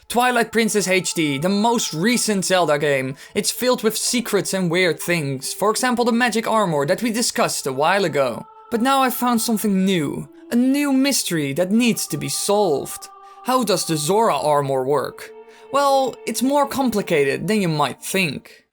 Twilight Princess HD, the most recent Zelda game. It's filled with secrets and weird things, for example the magic armor that we discussed a while ago. But now I found something new, a new mystery that needs to be solved. How does the Zora Armor work? Well, it's more complicated than you might think.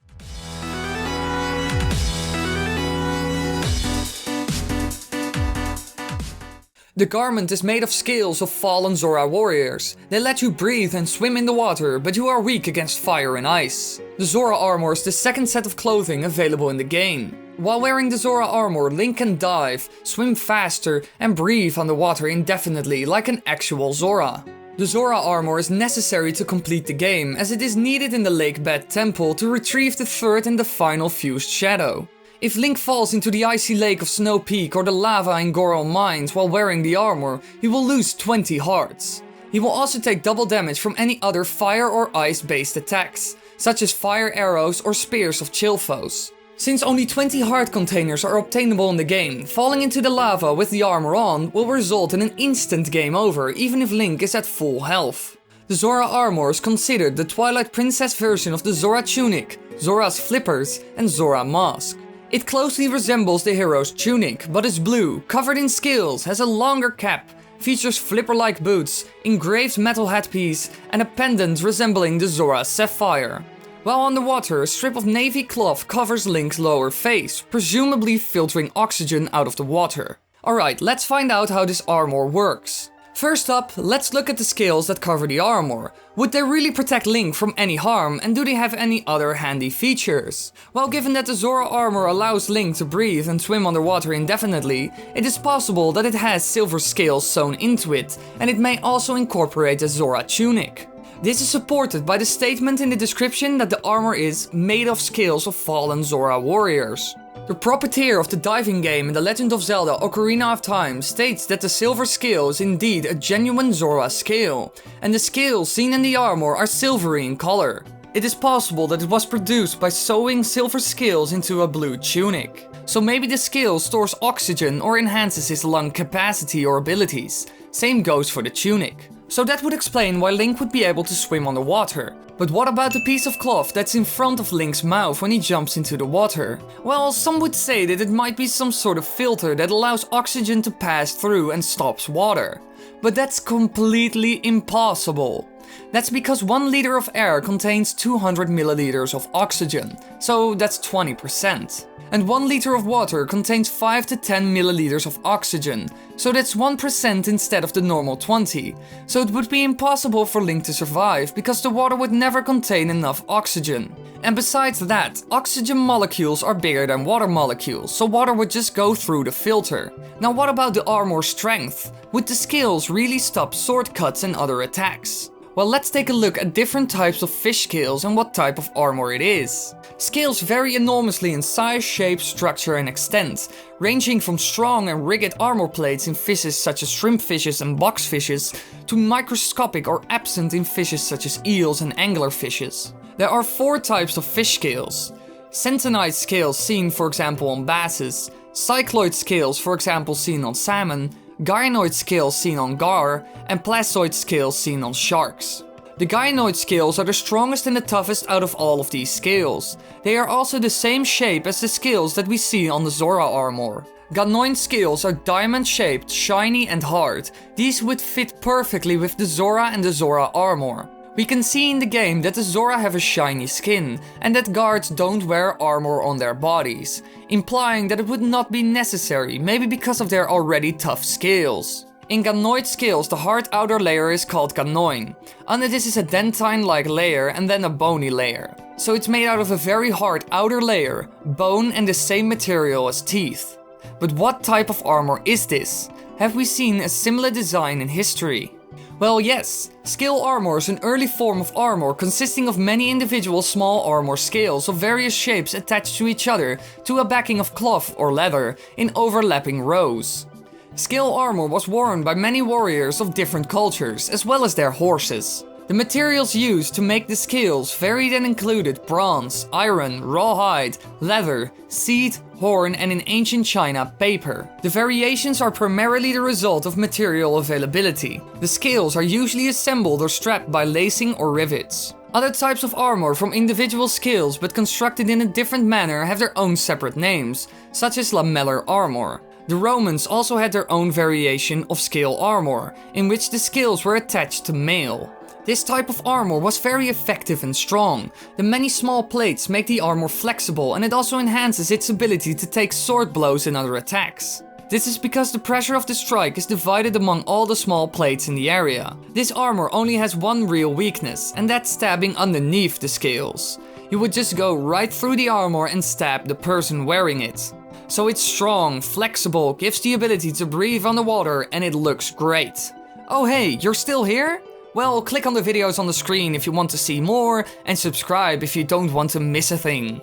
The garment is made of scales of fallen Zora warriors. They let you breathe and swim in the water, but you are weak against fire and ice. The Zora Armor is the second set of clothing available in the game. While wearing the Zora Armor, Link can dive, swim faster, and breathe underwater indefinitely like an actual Zora. The Zora Armor is necessary to complete the game, as it is needed in the Lake Bed Temple to retrieve the third and the final fused shadow. If Link falls into the icy lake of Snow Peak or the lava in Goron Mines while wearing the armor, he will lose 20 hearts. He will also take double damage from any other fire or ice based attacks, such as fire arrows or spears of chill foes. Since only 20 heart containers are obtainable in the game, falling into the lava with the armor on will result in an instant game over even if Link is at full health. The Zora Armor is considered the Twilight Princess version of the Zora Tunic, Zora's Flippers and Zora Mask. It closely resembles the hero's tunic, but is blue, covered in scales, has a longer cap, features flipper-like boots, engraved metal headpiece, and a pendant resembling the Zora Sapphire. While underwater, a strip of navy cloth covers Link's lower face, presumably filtering oxygen out of the water. Alright, let's find out how this armor works. First up, let's look at the scales that cover the armor. Would they really protect Link from any harm, and do they have any other handy features? Well, given that the Zora Armor allows Link to breathe and swim underwater indefinitely, it is possible that it has silver scales sewn into it, and it may also incorporate a Zora Tunic. This is supported by the statement in the description that the armor is made of scales of fallen Zora warriors. The proprietor of the diving game in The Legend of Zelda Ocarina of Time states that the silver scale is indeed a genuine Zora scale, and the scales seen in the armor are silvery in color. It is possible that it was produced by sewing silver scales into a blue tunic. So maybe the scale stores oxygen or enhances his lung capacity or abilities. Same goes for the tunic. So that would explain why Link would be able to swim underwater. But what about the piece of cloth that's in front of Link's mouth when he jumps into the water? Well, some would say that it might be some sort of filter that allows oxygen to pass through and stops water. But that's completely impossible. That's because 1 liter of air contains 200 milliliters of oxygen, so that's 20%. And 1 liter of water contains 5 to 10 milliliters of oxygen, so that's 1% instead of the normal 20. So it would be impossible for Link to survive because the water would never contain enough oxygen. And besides that, oxygen molecules are bigger than water molecules, so water would just go through the filter. Now what about the armor's strength? Would the scales really stop sword cuts and other attacks? Well, let's take a look at different types of fish scales and what type of armor it is. Scales vary enormously in size, shape, structure and extent, ranging from strong and rigid armor plates in fishes such as shrimp fishes and boxfishes, to microscopic or absent in fishes such as eels and anglerfishes. There are 4 types of fish scales. Centenite scales seen for example on basses, cycloid scales for example seen on salmon, gynoid scales seen on gar, and placoid scales seen on sharks. The gynoid scales are the strongest and the toughest out of all of these scales. They are also the same shape as the scales that we see on the Zora Armor. Gynoid scales are diamond shaped, shiny and hard. These would fit perfectly with the Zora and the Zora Armor. We can see in the game that the Zora have a shiny skin, and that guards don't wear armor on their bodies, implying that it would not be necessary, maybe because of their already tough scales. In gynoid scales, the hard outer layer is called gynoin. Under this is a dentine-like layer and then a bony layer. So it's made out of a very hard outer layer, bone and the same material as teeth. But what type of armor is this? Have we seen a similar design in history? Well, yes. Scale armor is an early form of armor consisting of many individual small armor scales of various shapes attached to each other to a backing of cloth or leather in overlapping rows. Scale armor was worn by many warriors of different cultures as well as their horses. The materials used to make the scales varied and included bronze, iron, rawhide, leather, seed, horn, and in ancient China, paper. The variations are primarily the result of material availability. The scales are usually assembled or strapped by lacing or rivets. Other types of armor from individual scales but constructed in a different manner have their own separate names, such as lamellar armor. The Romans also had their own variation of scale armor, in which the scales were attached to mail. This type of armor was very effective and strong. The many small plates make the armor flexible, and it also enhances its ability to take sword blows and other attacks. This is because the pressure of the strike is divided among all the small plates in the area. This armor only has one real weakness, and that's stabbing underneath the scales. You would just go right through the armor and stab the person wearing it. So it's strong, flexible, gives the ability to breathe underwater, and it looks great. Oh hey, you're still here? Well, click on the videos on the screen if you want to see more, and subscribe if you don't want to miss a thing.